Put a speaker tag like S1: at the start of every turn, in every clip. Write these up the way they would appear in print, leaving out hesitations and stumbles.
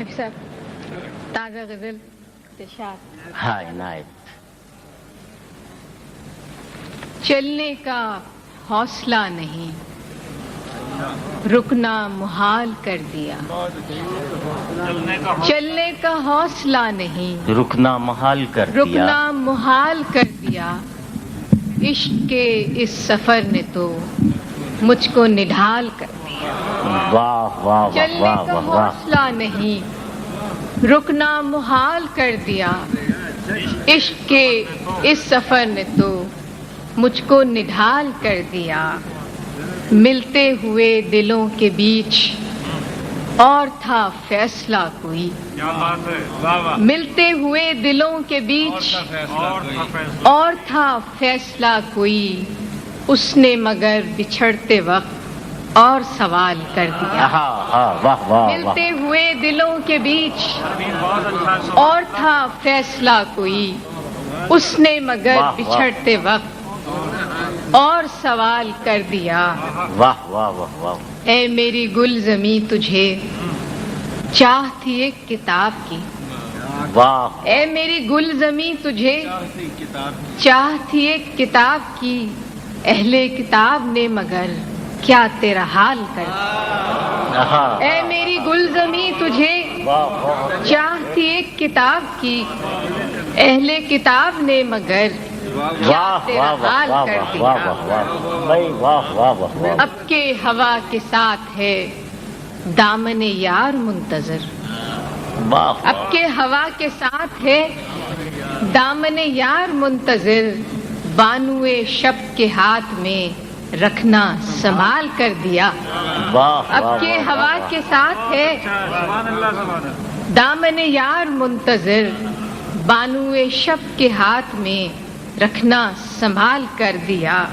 S1: حفیظ صاحب تازہ غزل ارشاد.
S2: ہاں عنایت.
S1: چلنے کا حوصلہ نہیں رکنا محال کر دیا. چلنے کا حوصلہ نہیں
S2: رکنا محال کر دیا.
S1: رکنا محال کر دیا. عشق کے اس سفر نے تو مجھ کو نڈھال کر دیا.
S2: واہ واہ
S1: چلنے
S2: واہ
S1: کا
S2: واہ واہ.
S1: حوصلہ نہیں رکنا محال کر دیا. عشق کے اس سفر نے تو مجھ کو نڈھال کر دیا. ملتے ہوئے دلوں کے بیچ اور تھا فیصلہ کوئی. ملتے ہوئے دلوں کے بیچ اور تھا فیصلہ کوئی. اس نے مگر بچھڑتے وقت اور سوال کر دیا.
S2: واہ واہ واہ.
S1: ملتے ہوئے دلوں کے بیچ اور تھا فیصلہ کوئی. اس نے مگر بچھڑتے وقت اور سوال کر دیا.
S2: واہ واہ واہ واہ.
S1: اے میری گل زمیں تجھے چاہ تھی ایک کتاب کی.
S2: واہ.
S1: اے میری گل زمیں تجھے چاہ تھی ایک کتاب کی. اہل کتاب نے مگر کیا تیرا حال کر دیا. اے میری گل زمیں تجھے چاہ تھی ایک کتاب کی. اہل کتاب نے مگر کیا تیرا حال کر دیا. اب کے ہوا کے ساتھ ہے دامن یار منتظر. اب کے ہوا کے ساتھ ہے دامن یار منتظر. بانوے شب کے ہاتھ میں رکھنا سنبھال کر دیا. اب کے ہوا کے ساتھ ہے دامن یار منتظر. بانوے شب کے ہاتھ میں رکھنا سنبھال کر دیا.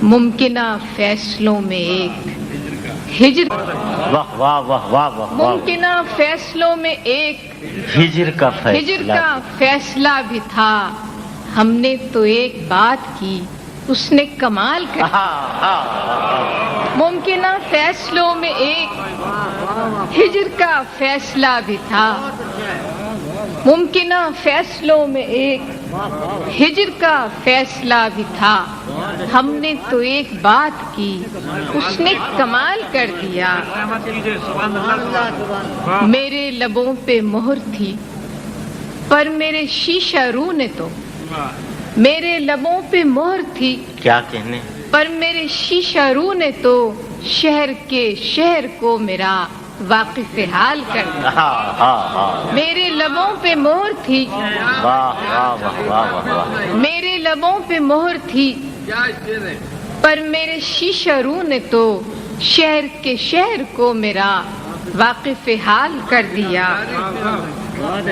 S1: ممکنہ فیصلوں میں ایک ہجر. ممکنہ فیصلوں میں ایک
S2: ہجر کا
S1: فیصلہ بھی تھا. ہم نے تو ایک بات کی اس نے کمال کر. ممکنہ فیصلوں میں ایک ہجر کا فیصلہ بھی تھا. ممکنہ فیصلوں میں ایک ہجر کا فیصلہ بھی تھا. ہم نے تو ایک بات کی اس نے کمال کر دیا. میرے لبوں پہ مہر تھی پر میرے شیشہ رو نے تو. میرے لبوں پہ مہر تھی
S2: کیا کہنے
S1: پر میرے شیشہ رو نے تو شہر کے شہر کو میرا واقف حال کر دیا. میرے لبوں پہ مہر تھی میرے لبوں پہ مہر تھی پر میرے شیشہ رو نے تو شہر کے شہر کو میرا واقف حال کر دیا.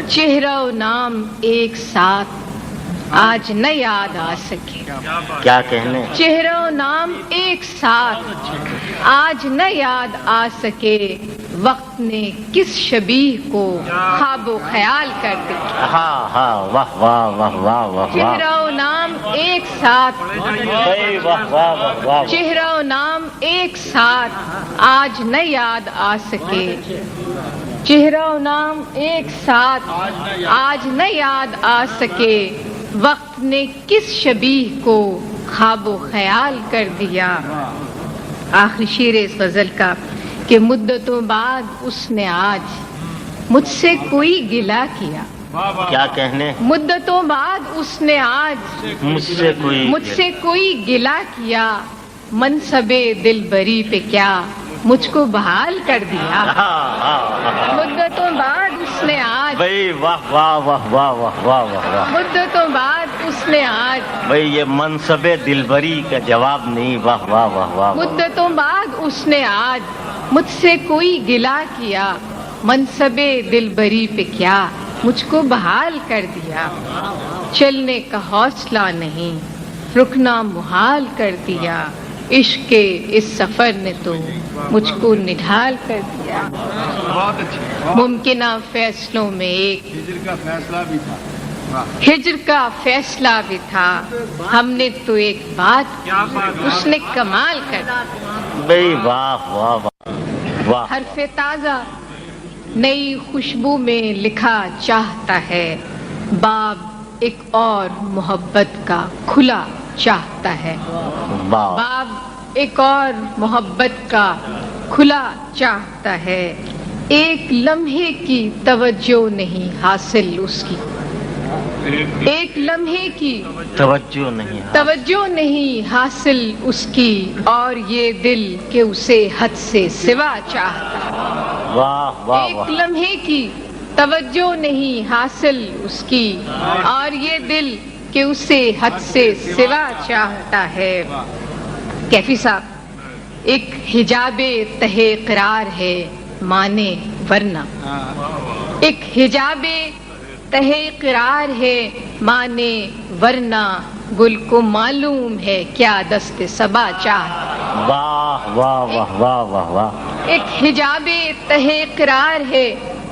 S1: چہرہ و نام ایک ساتھ آج نہ یاد آ سکے.
S2: کیا کہنے
S1: چہرہ و نام ایک ساتھ آج نہ یاد آ سکے. وقت نے کس شبیہ کو خواب و خیال کر دیا. چہرہ و نام ایک ساتھ چہرہ و نام ایک ساتھ آج نہ یاد آ سکے. چہرہ و نام ایک ساتھ آج نہ یاد آ سکے. وقت نے کس شبیہ کو خواب و خیال کر دیا. آخری شعر اس غزل کا کہ مدتوں بعد اس نے آج مجھ سے کوئی گلہ کیا.
S2: کیا کہنے
S1: مدتوں بعد اس نے آج مجھ سے کوئی گلہ کیا. منصب دلبری پہ کیا مجھ کو بحال کر دیا. مدتوں بعد اس نے آج مدتوں بعد اس نے آج
S2: یہ منصب دلبری کا جواب نہیں. واہ واہ واہ واہ.
S1: مدتوں بعد اس نے آج مجھ سے کوئی گلہ کیا. منصب دلبری پہ کیا مجھ کو بحال کر دیا. چلنے کا حوصلہ نہیں رکنا محال کر دیا. عشق کے اس سفر نے تو مجھ کو نڈھال کر دیا. ممکنہ فیصلوں میں ایک ہجر کا فیصلہ بھی تھا. ہم نے تو ایک بات اس نے کمال کر دیا.
S2: واہ واہ واہ.
S1: حرف تازہ नई खुशबू में लिखा चाहता है, बाब एक और मोहब्बत का खुला चाहता है।
S2: वाह
S1: बाब एक और मोहब्बत का खुला चाहता है। एक लम्हे की तवज्जो नहीं हासिल उसकी, एक लम्हे की तवज्जो नहीं हासिल उसकी, और ये दिल के उसे हद से सिवा चाहता है।
S2: वाह वाह
S1: एक
S2: वाह
S1: लम्हे की तवज्जो नहीं हासिल उसकी, और ये दिल के उसे हद से सिवा चाहता है। कैफी साहब, एक हिजाबे तहे करार है माने वरना, एक हिजाबे तहे करार है माने वरना, गुल को मालूम है क्या दस्ते सबा चाहता।
S2: वाह वाह वाह वाह वाह वाह।
S1: एक हिजाबे तहे करार है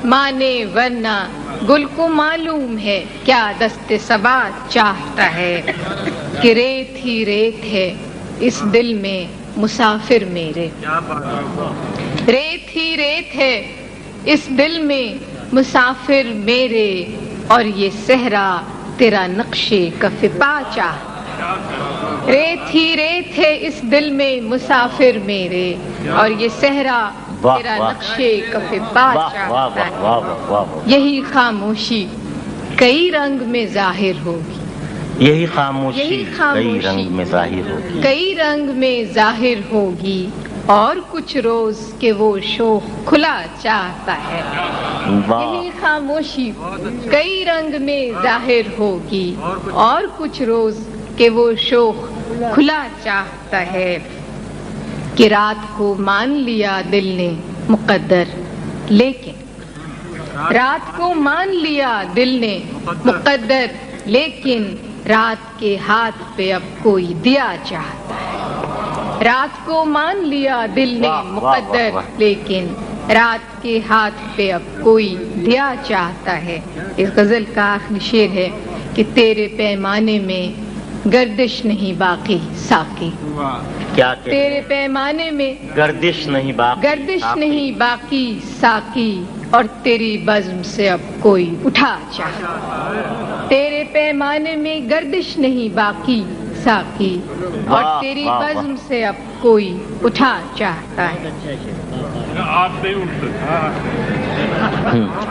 S1: माने वरना, गुल को मालूम है क्या दस्ते सबा चाहता है। कि रेत ही रेत है इस दिल में मुसाफिर मेरे, रेत ही रेत है इस दिल में मुसाफिर मेरे, और ये सहरा तेरा नक्शे कफ़े पा चाहता। रेत ही रेत है इस दिल में मुसाफिर मेरे, और ये सहरा तेरा नक्शे कफ़े पा चाहता है। यही खामोशी कई रंग में जाहिर होगी,
S2: यही खामोशी कई रंग में जाहिर होगी,
S1: कई रंग में जाहिर होगी, और कुछ रोज के वो शोख खुला चाहता है। यही खामोशी कई रंग में जाहिर होगी, और कुछ रोज के वो शोख खुला चाहता है। कि रात को मान लिया दिल ने मुकद्दर, लेकिन रात को मान लिया दिल ने मुकद्दर, लेकिन रात के हाथ पे अब कोई दिया चाहता है। रात को मान लिया दिल ने मुकद्दर, लेकिन रात के हाथ पे अब कोई दिया चाहता है। इस गजल का आखिरी शेर है कि तेरे पैमाने में गर्दिश नहीं बाकी साकी।
S2: क्या
S1: तेरे पैमाने में
S2: गर्दिश नहीं
S1: बाकी साकी, और तेरी बज़्म से अब कोई उठा चाहता। तेरे पैमाने में गर्दिश नहीं बाकी साकी, और तेरी बज़्म से अब कोई उठा चाहता है।
S3: आप नहीं उठ सकते।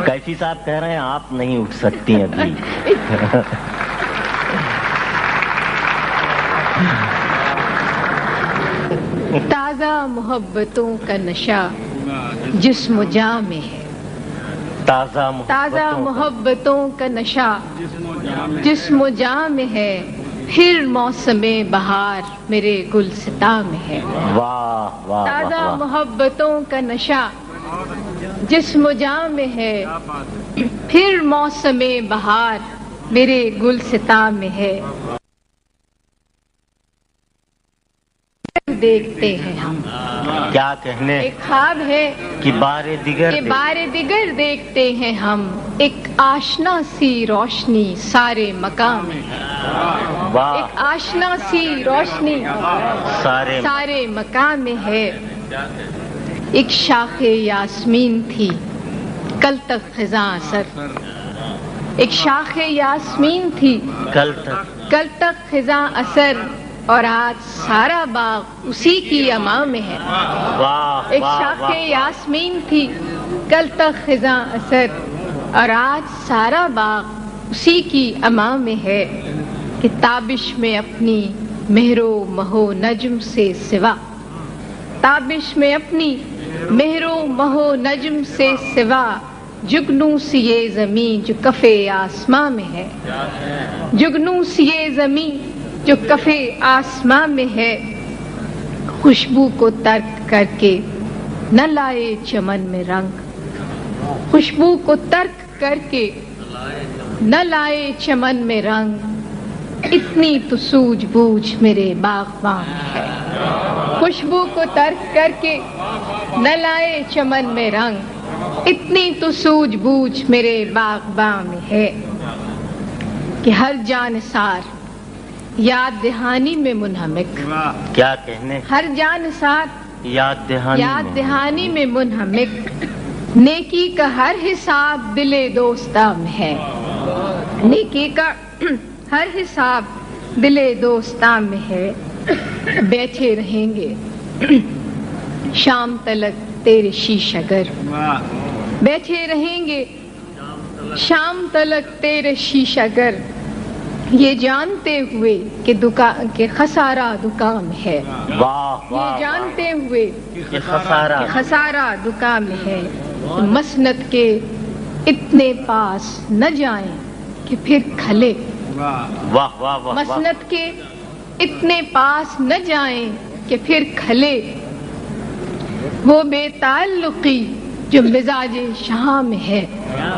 S2: कैफी साहब कह रहे हैं आप नहीं उठ सकती अभी।
S1: ताज़ा मोहब्बतों का नशा जिस्म जाँ में है, ताज़ा मोहब्बतों का नशा जिस्म जाँ में है, फिर मौसमे बहार मेरे गुलसिता में है।
S2: वाह वाह।
S1: ताज़ा मोहब्बतों का नशा जिस्म जाँ में है, फिर मौसमे बहार मेरे गुलसिता में है। देखते हैं हम,
S2: क्या कहने,
S1: एक ख्वाब है
S2: कि बारे
S1: दिगर देखते हैं हम, एक आशना सी रोशनी सारे मकाम में है। एक आशना सी रोशनी सारे मकाम में है। एक शाखे यास्मीन थी कल तक खिज़ां असर, एक शाखे यास्मीन थी कल तक खिज़ां असर, और आज सारा बाग उसी की अमा में है। एक शाखे यास्मीन थी कल तक खिज़ां असर, और आज सारा बाग उसी की अमा में है। कि ताबिश में अपनी मेहरो महो नज्म से सिवा, ताबिश में अपनी मेहरो महो नज्म से सिवा, जुगनू सी ये ज़मीं जो कफ़े आसमां में है, जुगनू सी ये ज़मीं जो कफ़े आसमां में है। खुशबू को तर्क करके न लाए चमन में रंग, खुशबू को तर्क करके न लाए चमन में रंग, इतनी तो सूझबूझ मेरे बाग़बां में है। खुशबू को तर्क करके न लाए चमन में रंग, इतनी तो सूझबूझ मेरे बाग़बां में है। कि हर जानसार याद दहानी में मुनहमिक,
S2: क्या कहने,
S1: हर जानसार
S2: याद दहानी
S1: में मुनहमिक, नेकी का हर हिसाब दिले दोस्ता में है, नेकी का हर हिसाब दिले दोस्ता में है। बैठे रहेंगे शाम तलक तेरे शीशगर, बैठे रहेंगे शाम तलक तेरे शीशगर, ये जानते हुए कि खसारा दुकान है,
S2: वाह
S1: ये जानते हुए
S2: कि खसारा
S1: दुकान है। मसनद के इतने पास न जाएं कि फिर खले,
S2: वाह वाह वाह
S1: मसनद के इतने पास न जाएं कि फिर खले। वो बेताल्लुकी जो मिजाज शाह में है,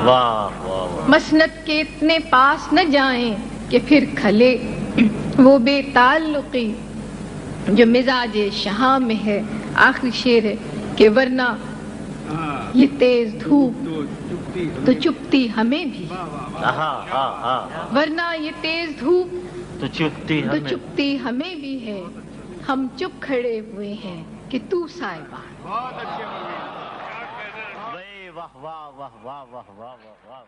S2: वाह वाह
S1: मसनद के इतने पास न जाएं कि फिर खले। वो बेताल्लुकी जो मिजाज शाह में है। आखिरी शेर है कि वरना ये तेज धूप तो चुपती हमें भी, वरना ये तेज धूप
S2: तो
S1: चुपती हमें भी है। हम चुप खड़े हुए हैं कि तू साहिबा।
S2: वाह वाह वाह वाह वाह वाह वाह वाह।